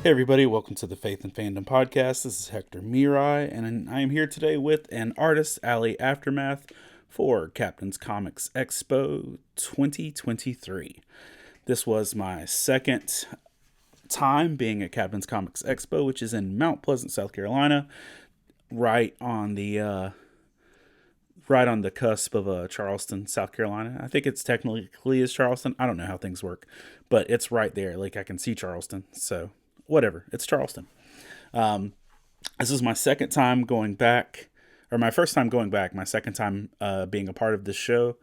Hey everybody, welcome to the Faith and Fandom Podcast. This is Hector Mirai, and I am here today with an Artist Alley Aftermath for Captain's Comics Expo 2023. This was my second time being at Captain's Comics Expo, which is in Mount Pleasant, South Carolina, right on the cusp of Charleston, South Carolina. I think it's technically is Charleston. I don't know how things work, but it's right there. Like I can see Charleston, so whatever. It's Charleston. This is my second time going back, or my first time going back. My second time being a part of this show,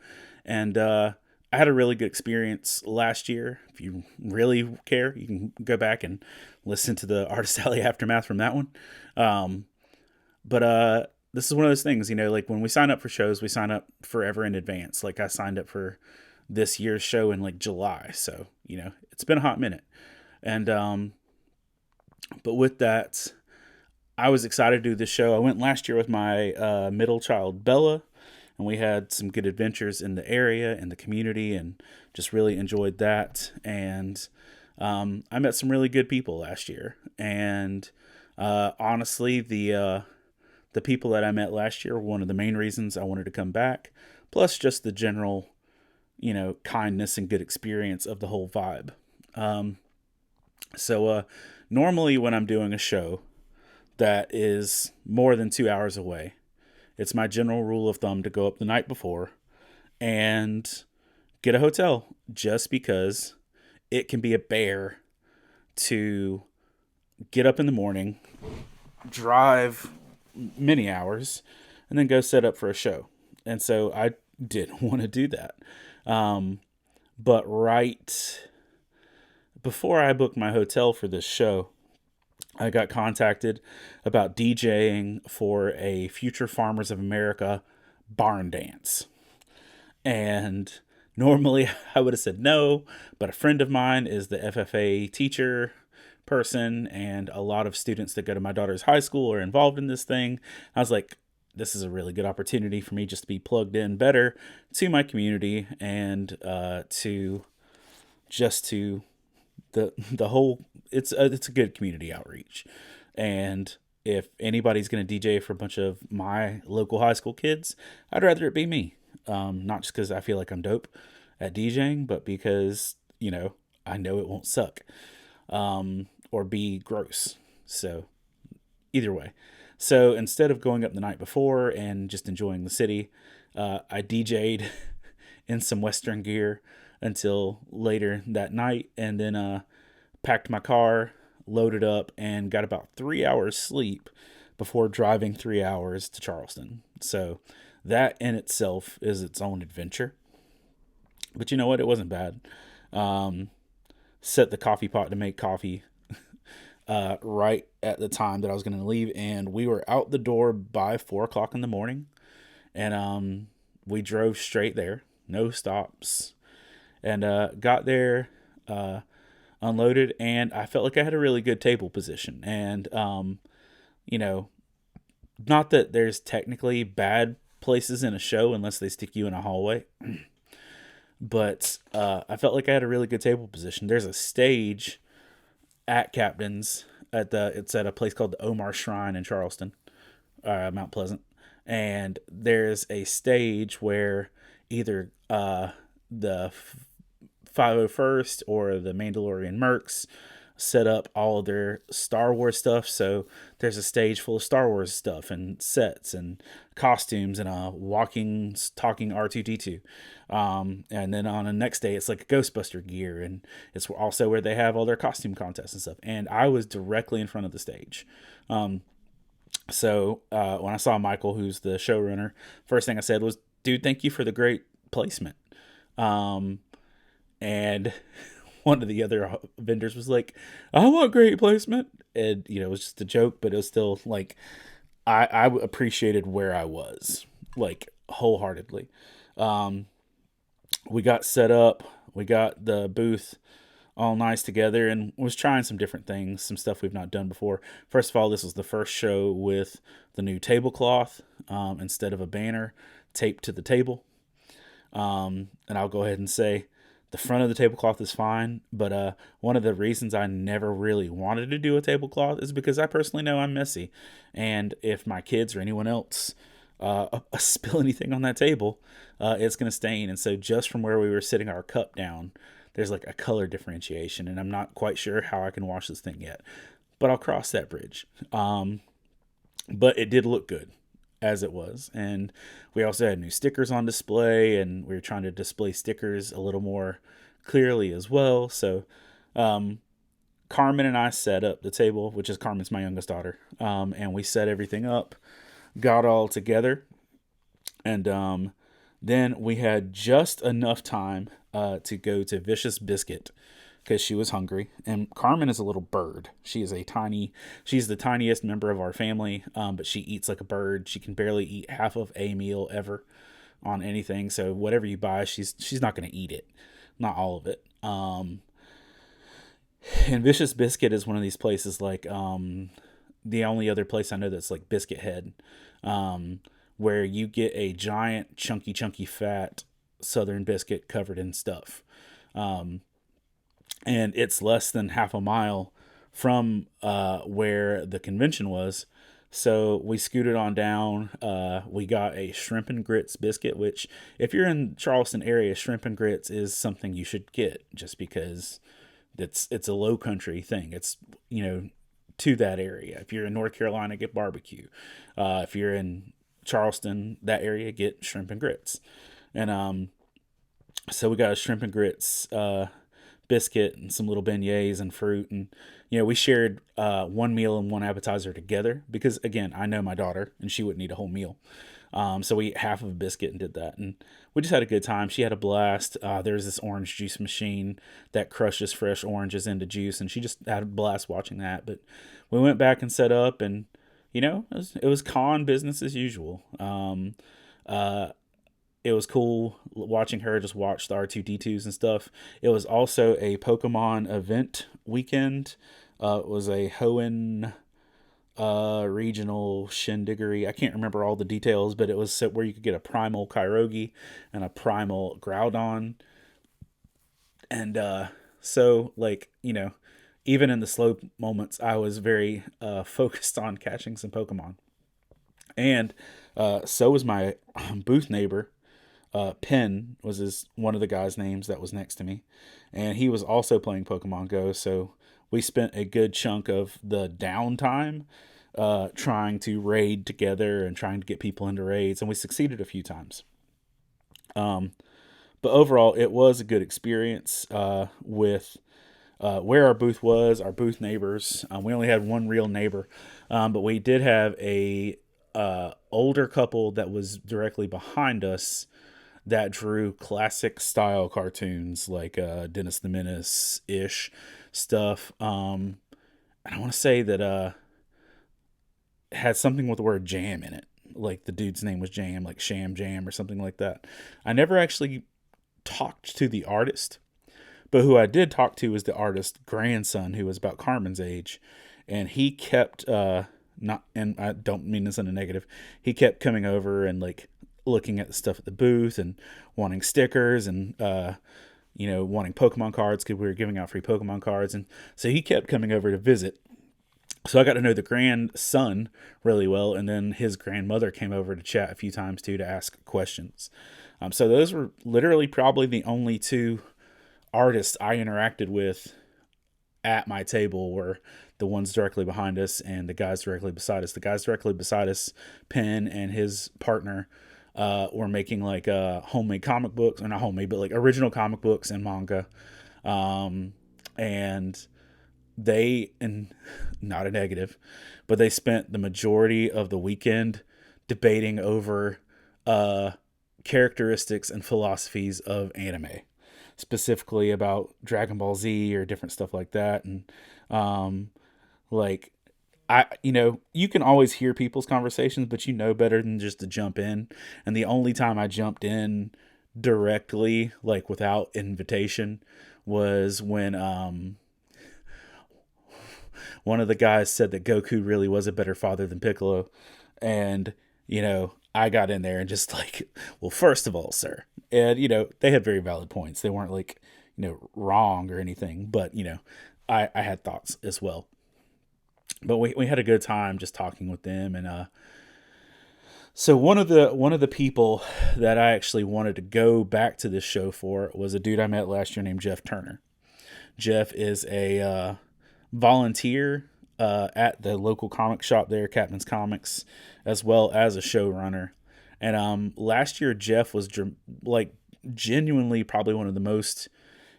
and I had a really good experience last year. If you really care, you can go back and listen to the Artist Alley Aftermath from that one. But this is one of those things, like when we sign up for shows, we sign up forever in advance. Like I signed up for this year's show in like July. So, it's been a hot minute. And, but with that, I was excited to do this show. I went last year with my middle child, Bella, and we had some good adventures in the area and the community and just really enjoyed that. And I met some really good people last year. And honestly, the people that I met last year were one of the main reasons I wanted to come back, plus just the general, kindness and good experience of the whole vibe. So normally when I'm doing a show that is more than 2 hours away, it's my general rule of thumb to go up the night before and get a hotel, just because it can be a bear to get up in the morning, drive many hours, and then go set up for a show. And so I didn't want to do that. But right before I booked my hotel for this show, I got contacted about DJing for a Future Farmers of America barn dance. And normally I would have said no, but a friend of mine is the FFA teacher person, and a lot of students that go to my daughter's high school are involved in this thing. I was like, this is a really good opportunity for me just to be plugged in better to my community and to the whole. It's a good community outreach. And if anybody's going to DJ for a bunch of my local high school kids, I'd rather it be me. Not just because I feel like I'm dope at DJing, but because I know it won't suck or be gross. So either way. So instead of going up the night before and just enjoying the city, I DJ'd in some Western gear until later that night, and then packed my car, loaded up, and got about 3 hours sleep before driving 3 hours to Charleston. So that in itself is its own adventure. But you know what? It wasn't bad. Set the coffee pot to make coffee right at the time that I was going to leave, and we were out the door by 4 o'clock in the morning, and we drove straight there, no stops, and got there, unloaded, and I felt like I had a really good table position. And not that there's technically bad places in a show unless they stick you in a hallway, but I felt like I had a really good table position. There's a stage at Captain's it's at a place called the Omar Shrine in Charleston, Mount Pleasant, and there's a stage where either the 501st or the Mandalorian Mercs set up all of their Star Wars stuff. So there's a stage full of Star Wars stuff and sets and costumes and a walking, talking R2D2. And then on the next day, it's like Ghostbuster gear, and it's also where they have all their costume contests and stuff. And I was directly in front of the stage. So when I saw Michael, who's the showrunner, first thing I said was, "Dude, thank you for the great placement." And one of the other vendors was like, "I want great placement." And, it was just a joke, but it was still like, I appreciated where I was, like, wholeheartedly. We got set up, we got the booth all nice together, and was trying some different things, some stuff we've not done before. First of all, this was the first show with the new tablecloth, instead of a banner taped to the table. And I'll go ahead and say, The front of the tablecloth is fine, but one of the reasons I never really wanted to do a tablecloth is because I personally know I'm messy, and if my kids or anyone else spill anything on that table, it's going to stain. And so just from where we were sitting our cup down, there's like a color differentiation, and I'm not quite sure how I can wash this thing yet, but I'll cross that bridge. But it did look good as it was. And we also had new stickers on display, and we were trying to display stickers a little more clearly as well. So Carmen and I set up the table, which is Carmen's my youngest daughter, and we set everything up, got all together, and then we had just enough time to go to Vicious Biscuit because she was hungry. And Carmen is a little bird. She's the tiniest member of our family, but she eats like a bird. She can barely eat half of a meal ever on anything. So whatever you buy, she's not going to eat it, not all of it. And Vicious Biscuit is one of these places, like the only other place I know that's like Biscuit Head, where you get a giant, chunky, fat Southern biscuit covered in stuff. And it's less than half a mile from where the convention was. So we scooted on down. We got a shrimp and grits biscuit, which if you're in Charleston area, shrimp and grits is something you should get just because it's a low country thing. It's, to that area. If you're in North Carolina, get barbecue. If you're in Charleston, that area, get shrimp and grits. And so we got a shrimp and grits biscuit and some little beignets and fruit, and we shared one meal and one appetizer together because, again, I know my daughter and she wouldn't eat a whole meal. So we ate half of a biscuit and did that, and we just had a good time. She had a blast. There's this orange juice machine that crushes fresh oranges into juice, and she just had a blast watching that. But we went back and set up, and it was con business as usual. It was cool watching her just watch the R2-D2s and stuff. It was also a Pokemon event weekend. It was a Hoenn regional shindiggery. I can't remember all the details, but it was where you could get a primal Kyrogi and a primal Groudon. And so, even in the slow moments, I was very focused on catching some Pokemon. And so was my booth neighbor. Penn was one of the guys' names that was next to me, and he was also playing Pokemon Go. So we spent a good chunk of the downtime trying to raid together and trying to get people into raids, and we succeeded a few times. But overall, it was a good experience with where our booth was, our booth neighbors. We only had one real neighbor, but we did have a older couple that was directly behind us that drew classic style cartoons like Dennis the Menace-ish stuff. And I want to say that it had something with the word jam in it. Like the dude's name was Jam, like Sham Jam or something like that. I never actually talked to the artist, but who I did talk to was the artist's grandson, who was about Carmen's age. And he kept, and I don't mean this in a negative, he kept coming over and looking at the stuff at the booth and wanting stickers and wanting Pokemon cards because we were giving out free Pokemon cards, and so he kept coming over to visit. So I got to know the grandson really well, and then his grandmother came over to chat a few times too to ask questions. So those were literally probably the only two artists I interacted with at my table were the ones directly behind us and the guys directly beside us. The guys directly beside us, Penn and his partner, were making homemade comic books, or not homemade, but original comic books and manga. And they, and not a negative, but they spent the majority of the weekend debating over characteristics and philosophies of anime, specifically about Dragon Ball Z or different stuff like that. And you can always hear people's conversations, but better than just to jump in. And the only time I jumped in directly, without invitation, was when one of the guys said that Goku really was a better father than Piccolo. And, I got in there and just well, first of all, sir. And, they had very valid points. They weren't wrong or anything, but I had thoughts as well. But we had a good time just talking with them, and so one of the people that I actually wanted to go back to this show for was a dude I met last year named Jeff Turner. Jeff is a volunteer at the local comic shop there, Captain's Comics, as well as a showrunner. And last year, Jeff was genuinely probably one of the most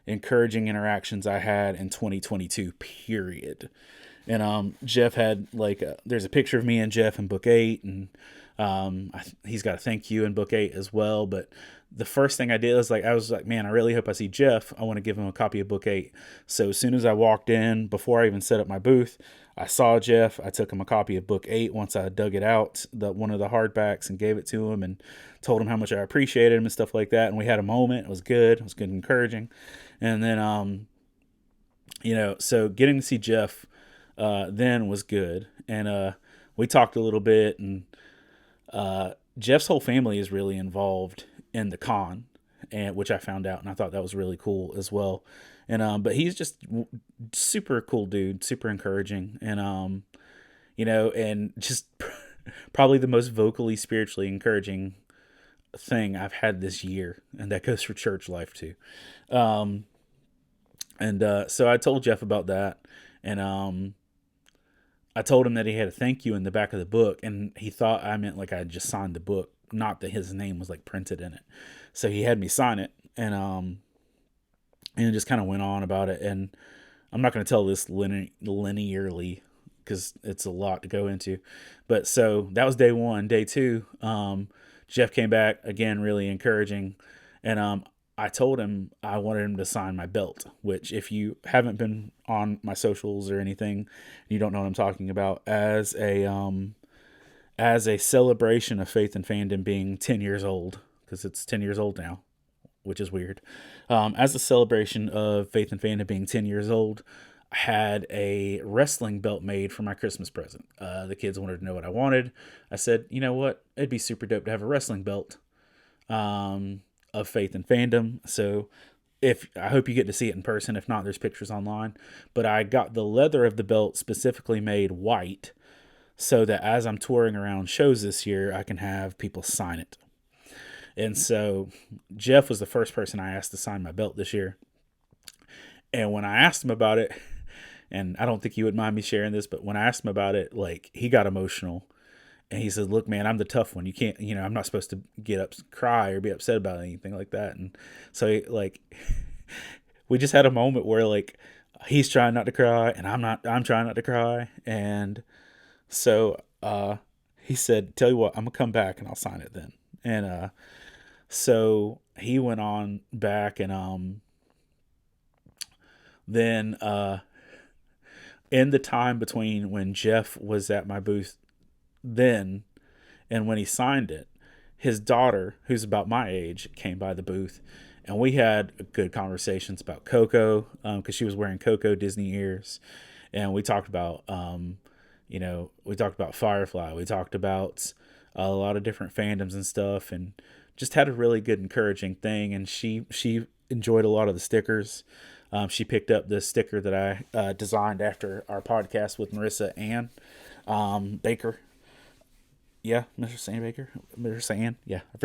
encouraging interactions I had in 2022. Period. And Jeff had there's a picture of me and Jeff in book 8, and he's got a thank you in book 8 as well. But the first thing I did was I was like, man, I really hope I see Jeff. I want to give him a copy of book 8. So as soon as I walked in, before I even set up my booth, I saw Jeff. I took him a copy of book 8 once I dug it out, one of the hardbacks, and gave it to him and told him how much I appreciated him and stuff like that. And we had a moment. It was good. It was good and encouraging. And then, so getting to see Jeff then was good. And we talked a little bit, and Jeff's whole family is really involved in the con, and which I found out, and I thought that was really cool as well. And but he's just super cool dude, super encouraging, and and just probably the most vocally, spiritually encouraging thing I've had this year, and that goes for church life too. So I told Jeff about that, and I told him that he had a thank you in the back of the book, and he thought I meant I just signed the book, not that his name was printed in it. So he had me sign it, and just kind of went on about it. And I'm not going to tell this linearly because it's a lot to go into. But so that was day 1. Day 2, Jeff came back again, really encouraging, and I told him I wanted him to sign my belt, which if you haven't been on my socials or anything, you don't know what I'm talking about, as a celebration of Faith and Fandom being 10 years old, because it's 10 years old now, which is weird. As a celebration of Faith and Fandom being 10 years old, I had a wrestling belt made for my Christmas present. The kids wanted to know what I wanted. I said, you know what? It'd be super dope to have a wrestling belt of Faith and Fandom. So I hope you get to see it in person. If not, there's pictures online. But I got the leather of the belt specifically made white, so that as I'm touring around shows this year, I can have people sign it. And so Jeff was the first person I asked to sign my belt this year. And when I asked him about it, and I don't think you would mind me sharing this, but when I asked him about it, he got emotional. And he said, look, man, I'm the tough one. You can't, I'm not supposed to cry or be upset about anything like that. And so we just had a moment where he's trying not to cry and I'm trying not to cry. And so, he said, tell you what, I'm gonna come back and I'll sign it then. And, so he went on back, and, then, in the time between when Jeff was at my booth then and when he signed it, his daughter, who's about my age, came by the booth, and we had good conversations about Coco, because she was wearing Coco Disney ears, and we talked about we talked about Firefly, we talked about a lot of different fandoms and stuff, and just had a really good encouraging thing. And she enjoyed a lot of the stickers. She picked up the sticker that I designed after our podcast with Marissa Ann Baker. Yeah, Mr. Ann Baker. Mr. Ann. Yeah, I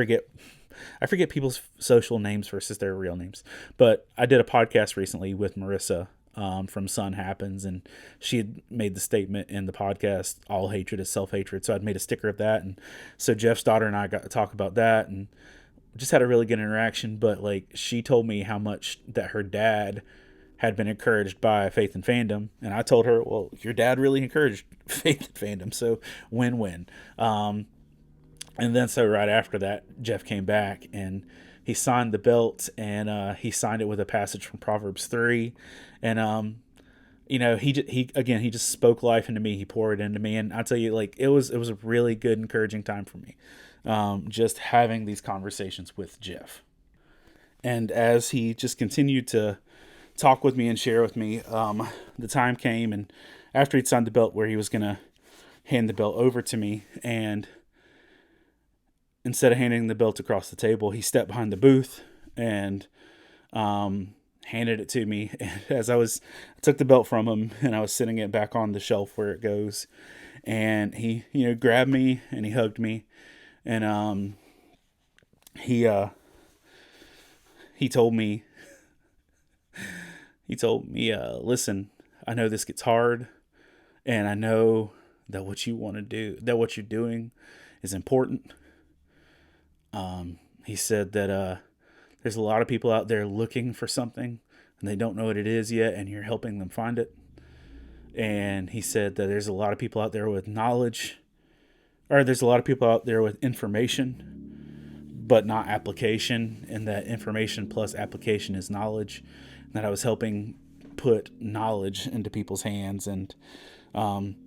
forget people's social names versus their real names. But I did a podcast recently with Marissa from Sun Happens, and she had made the statement in the podcast, all hatred is self-hatred. So I'd made a sticker of that, and so Jeff's daughter and I got to talk about that, and just had a really good interaction. But she told me how much that her dad had been encouraged by Faith and Fandom, and I told her, well, your dad really encouraged Faith and Fandom, so win-win. And then so right after that, Jeff came back and he signed the belt, and he signed it with a passage from Proverbs 3, and he just spoke life into me. He poured it into me, and I tell you, it was a really good, encouraging time for me, just having these conversations with Jeff. And as he just continued to talk with me and share with me, the time came, and after he'd signed the belt, where he was gonna hand the belt over to me, and instead of handing the belt across the table, he stepped behind the booth, and handed it to me. And I took the belt from him and I was sitting it back on the shelf where it goes. And he, grabbed me and he hugged me. And, he, he told me, listen, I know this gets hard and I know that what you want to do, that what you're doing is important. He said that, there's a lot of people out there looking for something and they don't know what it is yet, and you're helping them find it. And he said that there's a lot of people out there with knowledge, or there's a lot of people out there with information, but not application. And that information plus application is knowledge. And that I was helping put knowledge into people's hands. And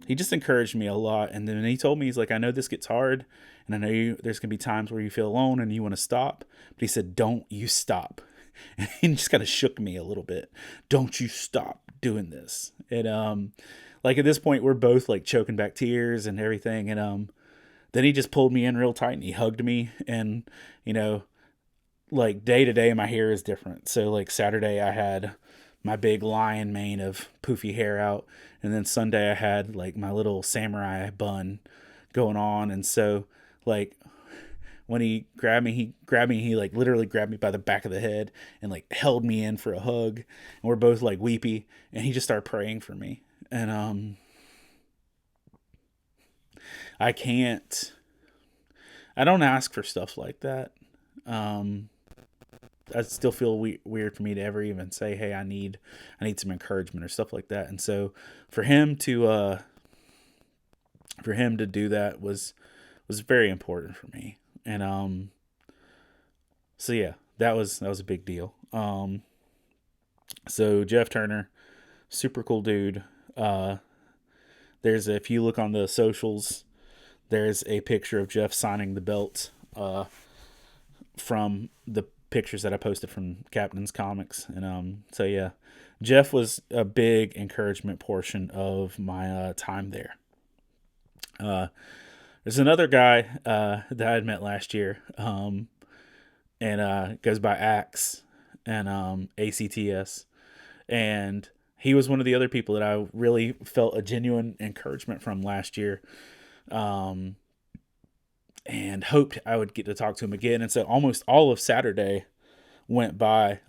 he just encouraged me a lot. And then he told me, he's like, I know this gets hard. And I know there's going to be times where you feel alone and you want to stop. But he said, don't you stop. And he just kind of shook me a little bit. Don't you stop doing this. And like at this point, we're both like choking back tears and everything. And then he just pulled me in real tight and he hugged me. And, like day to day, my hair is different. So like Saturday, I had my big lion mane of poofy hair out. And then Sunday, I had like my little samurai bun going on. And so, like, when he grabbed me, he like literally grabbed me by the back of the head and like held me in for a hug. And we're both like weepy, and he just started praying for me. And I don't ask for stuff like that. I still feel weird for me to ever even say, hey, I need some encouragement or stuff like that. And so for him to do that was very important for me. And so yeah, that was a big deal. So Jeff Turner, super cool dude. If you look on the socials, there's a picture of Jeff signing the belt from the pictures that I posted from Captain's Comics. And so yeah, Jeff was a big encouragement portion of my time there. There's another guy that I had met last year, and goes by Axe and ACTS, and he was one of the other people that I really felt a genuine encouragement from last year, and hoped I would get to talk to him again. And so almost all of Saturday went by,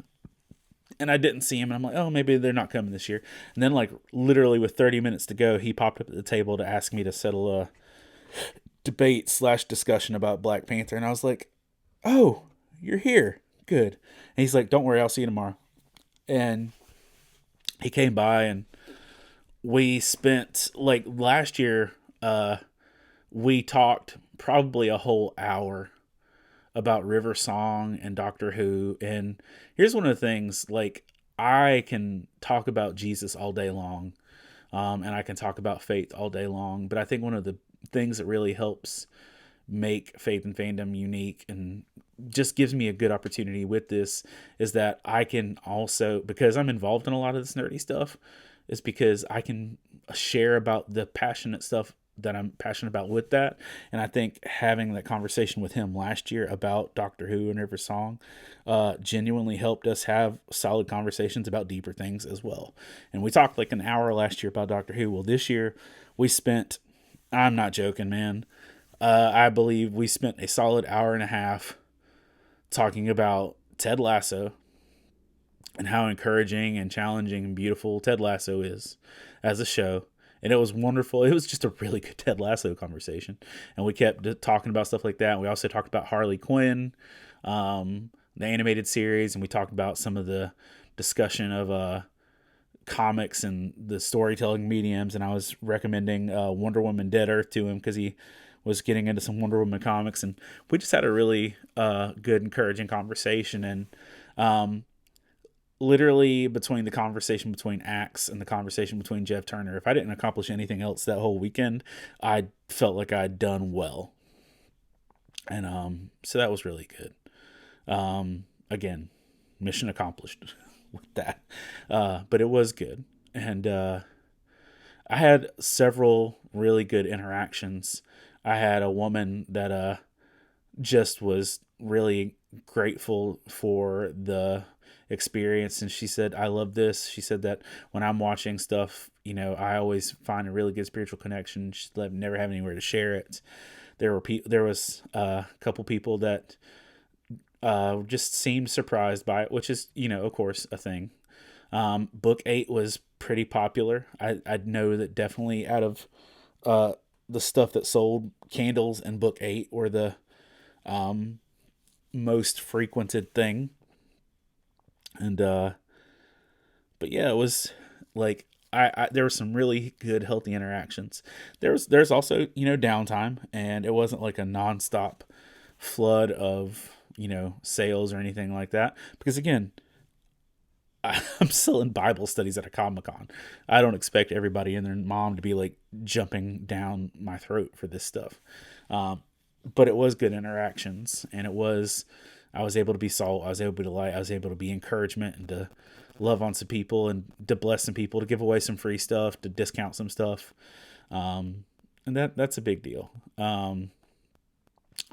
and I didn't see him. And I'm like, oh, maybe they're not coming this year. And then, like, literally with 30 minutes to go, he popped up at the table to ask me to settle a debate/discussion about Black Panther. And I was like, oh, you're here. Good. And he's like, don't worry, I'll see you tomorrow. And he came by, and we spent, like, last year, we talked probably a whole hour about River Song and Doctor Who. And here's one of the things, like, I can talk about Jesus all day long, and I can talk about faith all day long, but I think one of the things that really helps make Faith and Fandom unique and just gives me a good opportunity with this is that I can also, because I'm involved in a lot of this nerdy stuff, is because I can share about the passionate stuff that I'm passionate about with that. And I think having that conversation with him last year about Doctor Who and River Song genuinely helped us have solid conversations about deeper things as well. And we talked like an hour last year about Doctor Who. Well, this year we spent, I'm not joking, man, I believe we spent a solid hour and a half talking about Ted Lasso and how encouraging and challenging and beautiful Ted Lasso is as a show. And it was wonderful. It was just a really good Ted Lasso conversation. And we kept talking about stuff like that. We also talked about Harley Quinn, the animated series. And we talked about some of the discussion of comics and the storytelling mediums. And I was recommending Wonder Woman Dead Earth to him because he was getting into some Wonder Woman comics. And we just had a really good, encouraging conversation. And literally between the conversation between Axe and the conversation between Jeff Turner, if I didn't accomplish anything else that whole weekend, I felt like I'd done well. And so that was really good. Again, mission accomplished with that. But it was good. And I had several really good interactions. I had a woman that just was really grateful for the experience. And she said, I love this. She said that when I'm watching stuff, I always find a really good spiritual connection. She said, never have anywhere to share it. There was a couple people that just seemed surprised by it, which is, of course, a thing. Book 8 was pretty popular. I know that definitely out of the stuff that sold, candles and Book 8 were the most frequented thing. And but yeah, it was like there were some really good healthy interactions. There's also downtime, and it wasn't like a nonstop flood of sales or anything like that, because again, I'm still in Bible studies at a Comic-Con. I don't expect everybody and their mom to be like jumping down my throat for this stuff. But it was good interactions, and I was able to be salt, I was able to light, I was able to be encouragement, and to love on some people, and to bless some people, to give away some free stuff, to discount some stuff. And that's a big deal.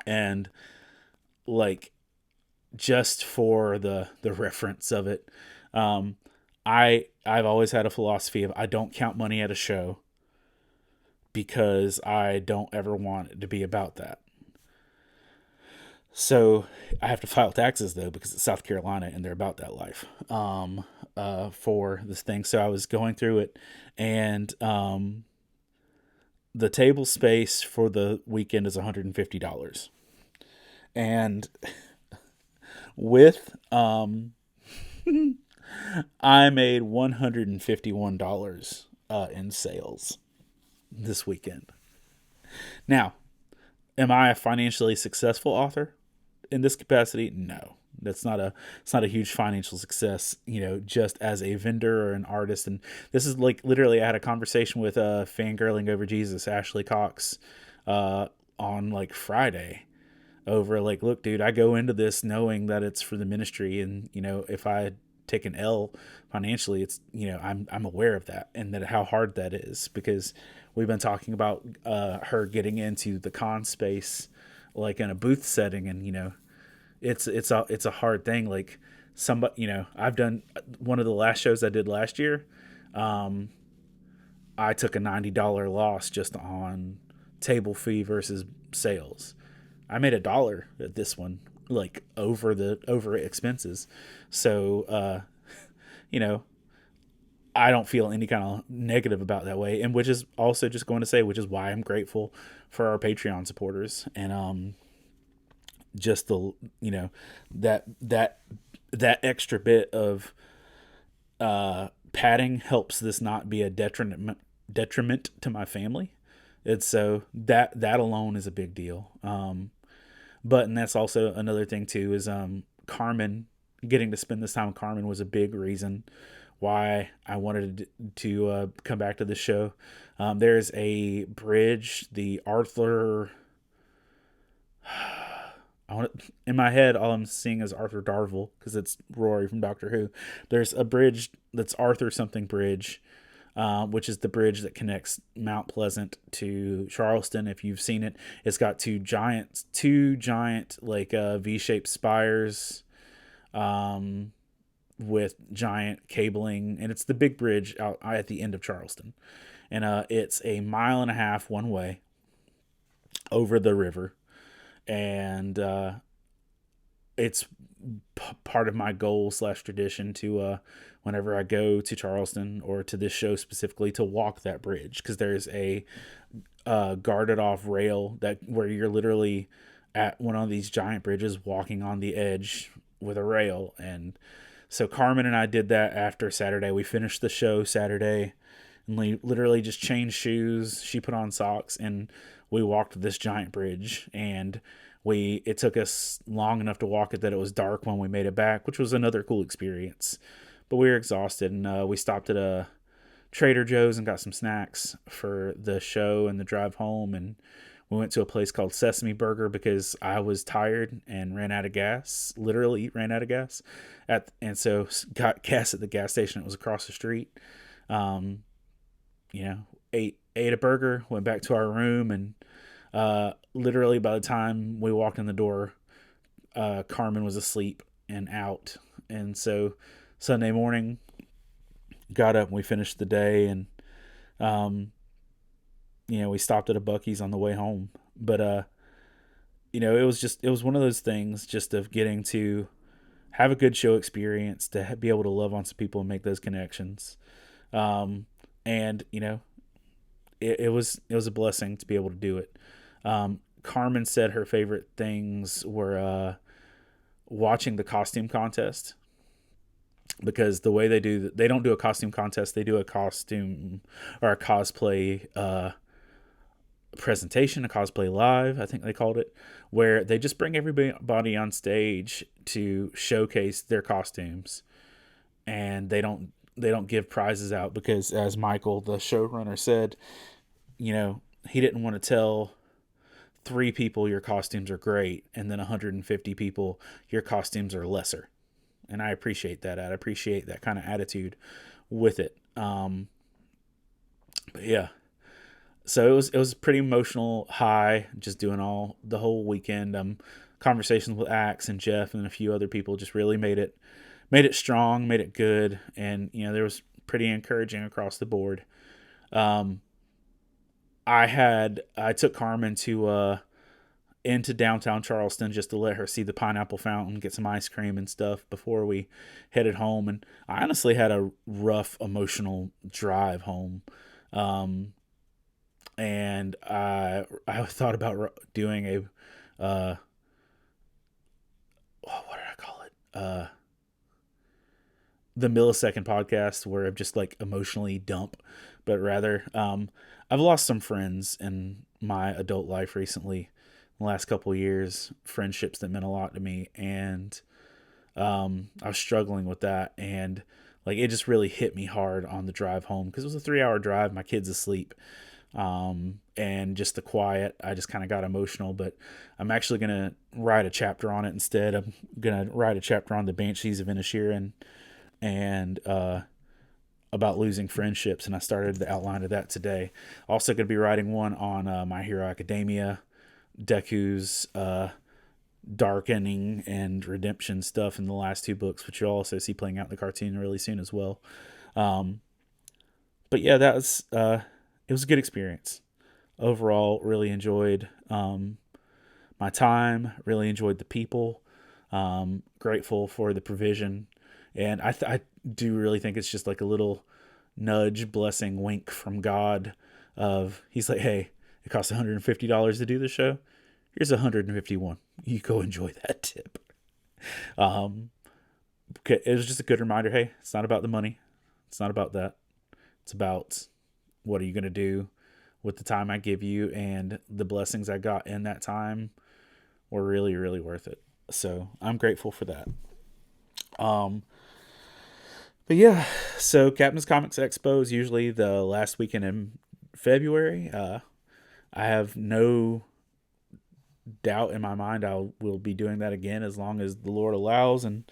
And like, just for the reference of it, I've always had a philosophy of I don't count money at a show, because I don't ever want it to be about that. So I have to file taxes though, because it's South Carolina and they're about that life for this thing. So I was going through it, and the table space for the weekend is $150, and with I made $151 in sales this weekend. Now, am I a financially successful author in this capacity? No. It's not a huge financial success, just as a vendor or an artist. And this is like, literally, I had a conversation with Fangirling Over Jesus, Ashley Cox, on like Friday, over like, look, dude, I go into this knowing that it's for the ministry, and if I take an L financially, it's I'm aware of that, and that how hard that is, because we've been talking about her getting into the con space, like in a booth setting, and it's a hard thing. Like, I've done one of the last shows I did last year. I took a $90 loss just on table fee versus sales. I made $1 at this one, like over expenses. So, I don't feel any kind of negative about that way. And which is also just going to say, which is why I'm grateful for our Patreon supporters. And, just the, that extra bit of, padding helps this not be a detriment to my family. It's so that alone is a big deal. And that's also another thing too, is Carmen, getting to spend this time with Carmen was a big reason why I wanted to come back to the show. There's a bridge, the Arthur. In my head, all I'm seeing is Arthur Darvill, because it's Rory from Doctor Who. There's a bridge that's Arthur something Bridge, which is the bridge that connects Mount Pleasant to Charleston. If you've seen it, it's got two giant like V-shaped spires, with giant cabling, and it's the big bridge out at the end of Charleston, and it's a 1.5 miles one way over the river, and it's part of my goal / tradition to whenever I go to Charleston, or to this show specifically, to walk that bridge, because there's a guarded off rail where you're literally at one of these giant bridges walking on the edge with a rail. And so Carmen and I did that after Saturday. We finished the show Saturday, and we literally just changed shoes. She put on socks, and we walked this giant bridge, and it took us long enough to walk it that it was dark when we made it back, which was another cool experience. But we were exhausted, and we stopped at a Trader Joe's and got some snacks for the show and the drive home, and we went to a place called Sesame Burger because I was tired and ran out of gas, literally ran out of gas, and so got gas at the gas station. It was across the street. Ate a burger, went back to our room, and literally by the time we walked in the door, Carmen was asleep and out, And so Sunday morning, got up and we finished the day, and um, we stopped at a Buc-ee's on the way home. But it was one of those things just of getting to have a good show experience, to be able to love on some people and make those connections. Um, and it was a blessing to be able to do it. Carmen said her favorite things were watching the costume contest, because the way they don't do a costume contest, they do a costume or a cosplay presentation, a cosplay live, I think they called it, where they just bring everybody on stage to showcase their costumes, and they don't give prizes out, because, as Michael, the showrunner, said, he didn't want to tell 3 people your costumes are great and then 150 people your costumes are lesser. And I appreciate that. I appreciate that kind of attitude with it. But yeah, so it was a pretty emotional high, just doing all the whole weekend. Conversations with Axe and Jeff and a few other people just really made it strong, made it good, and there was pretty encouraging across the board. I took Carmen to into downtown Charleston just to let her see the pineapple fountain, get some ice cream and stuff before we headed home. And I honestly had a rough emotional drive home. And I thought about doing what did I call it? The millisecond podcast, where I'm just like emotionally dump, but rather, I've lost some friends in my adult life recently, the last couple of years, friendships that meant a lot to me. And I was struggling with that, and like it just really hit me hard on the drive home, because it was a 3-hour drive, my kid's asleep, and just the quiet, I just kind of got emotional. But I'm actually gonna write a chapter on it instead. I'm gonna write a chapter on the Banshees of Inisherin, and about losing friendships, and I started the outline of that today. Also going to be writing one on My Hero Academia, Deku's darkening and redemption stuff in the last 2 books, which you'll also see playing out in the cartoon really soon as well. But yeah, that was it was a good experience overall. Really enjoyed my time. Really enjoyed the people. Grateful for the provision, and I do really think it's just like a little nudge, blessing, wink from God. He's like, hey, it costs $150 to do the show. Here's $151. You go enjoy that tip. It was just a good reminder. Hey, it's not about the money. It's not about that. It's about what are you going to do with the time I give you, and the blessings I got in that time were really, really worth it. So I'm grateful for that. But yeah, so Captain's Comics Expo is usually the last weekend in February. I have no doubt in my mind I will be doing that again, as long as the Lord allows and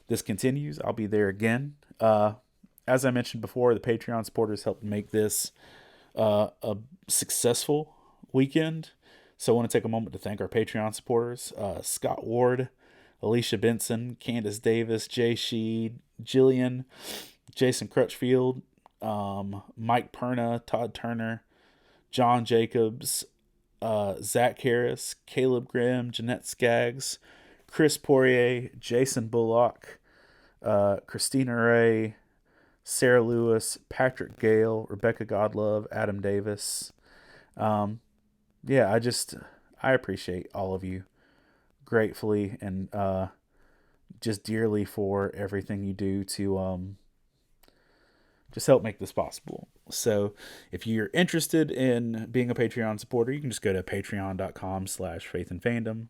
this continues. I'll be there again. As I mentioned before, the Patreon supporters helped make this a successful weekend. So I want to take a moment to thank our Patreon supporters: Scott Ward, Alicia Benson, Candace Davis, Jay Sheed, Jillian, Jason Crutchfield, Mike Perna, Todd Turner, John Jacobs, Zach Harris, Caleb Grimm, Jeanette Skaggs, Chris Poirier, Jason Bullock, Christina Ray, Sarah Lewis, Patrick Gale, Rebecca Godlove, Adam Davis. Yeah, I appreciate all of you gratefully, and just dearly, for everything you do to just help make this possible. So if you're interested in being a Patreon supporter, you can just go to patreon.com/faithandfandom.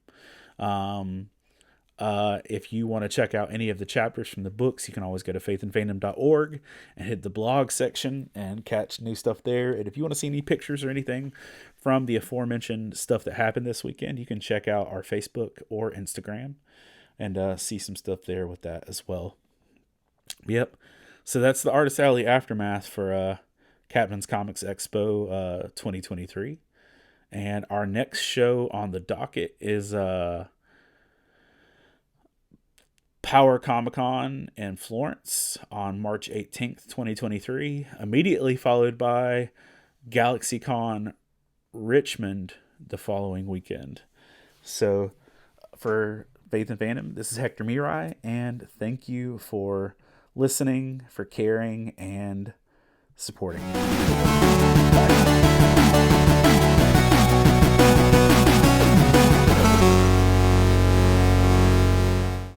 If you want to check out any of the chapters from the books, you can always go to faithandfandom.org and hit the blog section and catch new stuff there. And if you want to see any pictures or anything from the aforementioned stuff that happened this weekend, you can check out our Facebook or Instagram and see some stuff there with that as well. Yep. So that's the Artist Alley Aftermath for Captain's Comics Expo 2023. And our next show on the docket is Power Comic Con in Florence on March 18th, 2023, immediately followed by GalaxyCon Richmond the following weekend. So for Faith and Fandom, this is Hector Mirai, and thank you for listening, for caring, and supporting. Bye.